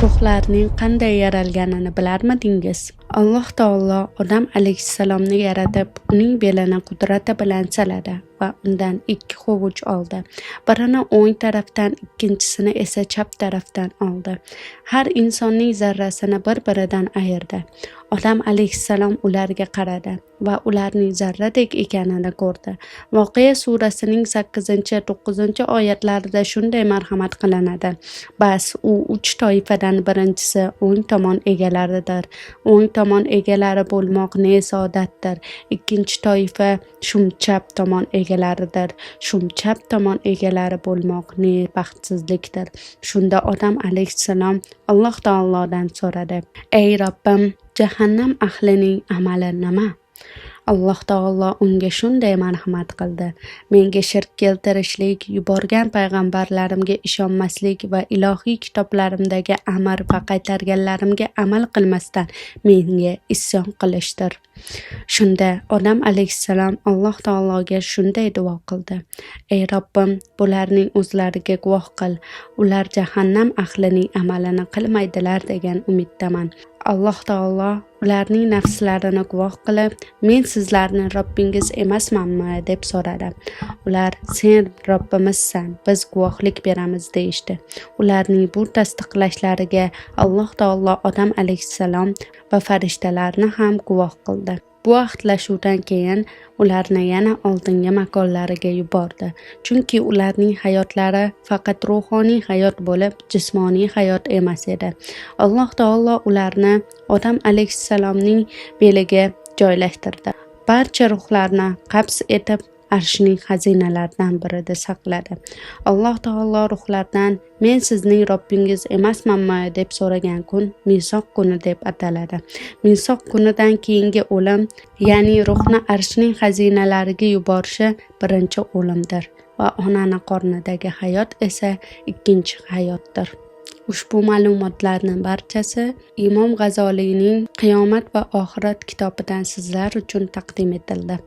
ruhlarning qanday yaralganini bilarmidingiz? Alloh taolo Odam alayhissalomni yaratib, uning belini qudrati bilan siladi va undan 2 hovuch oldi. Birini o'ng tarafdan, ikkinchisini esa chap tarafdan oldi. Har insonning zarrasini bir-biridan ayirdi. Odam alayhissalom ularga qaradi va ularning zarradek ekanini ko'rdi. Voqea surasining 8-9 oyatlarida shunday marhamat qilinadi. Bas, u 3 toifadan birinchisi o'ng tomon egalaridir. O'ng tomon egalari bo'lmoq ne saodatdir. Ikkinchi toifa shum chap tomon egalaridir. Shum chap tomon egalari bo'lmoq ne baxtsizlikdir. Shunda Odam alayhissalom Alloh taolodan so'radi: "Ey Robbim, jahannam ahlining amali nima?" Alloh taolo unga shunday marhamat qildi: "Menga shirk keltirishlik, yuborgan payg'ambarlarimga ishonmaslik va ilohiy kitoblarimdagi amr va qaytarganlarimga amal qilmasdan menga isyon qilishdir." Shunda Odam alayhissalom Alloh taologa shunday duo qildi: "Ey Robbim, bularning o'zlariga guvoh qil, ular jahannam ahlining amalini qilmaydilar degan umiddaman." Alloh taolo ularning nafslarini guvoh qilib: "Men sizlarni Robbingiz emasmanmi?" deb so'radi. Ular: "Sen Robbimizsan, biz guvohlik beramiz" deyishdi. Ularning bu tasdiqlashlariga Alloh taolo Odam alayhissalom va farishtalarni ham guvoh qildi. Bu ahdlashuvdan keyin ularni yana oldingi makonlariga yubordi. Chunki ularning hayotlari faqat ruhoniy hayot bo'lib, jismoniy hayot emas edi. Alloh taolo ularni Odam alayhissalomning beliga joylashtirdi. Barcha ruhlarni qabz etib arshning xazinalaridan birida saqladi. Alloh taolo ruhlardan "Men sizning Robbingiz emasmanmi?" deb so'ragan kun Misoq kuni deb ataladi. Misoq kunidan keyingi o'lim, ya'ni ruhni arshning xazinalariga yuborishi birinchi o'limdir va onani qornidagi hayot esa ikkinchi hayotdir. Ushbu ma'lumotlarning barchasi Imom G'azoliyning Qiyomat va oxirat kitobidan sizlar uchun taqdim etildi.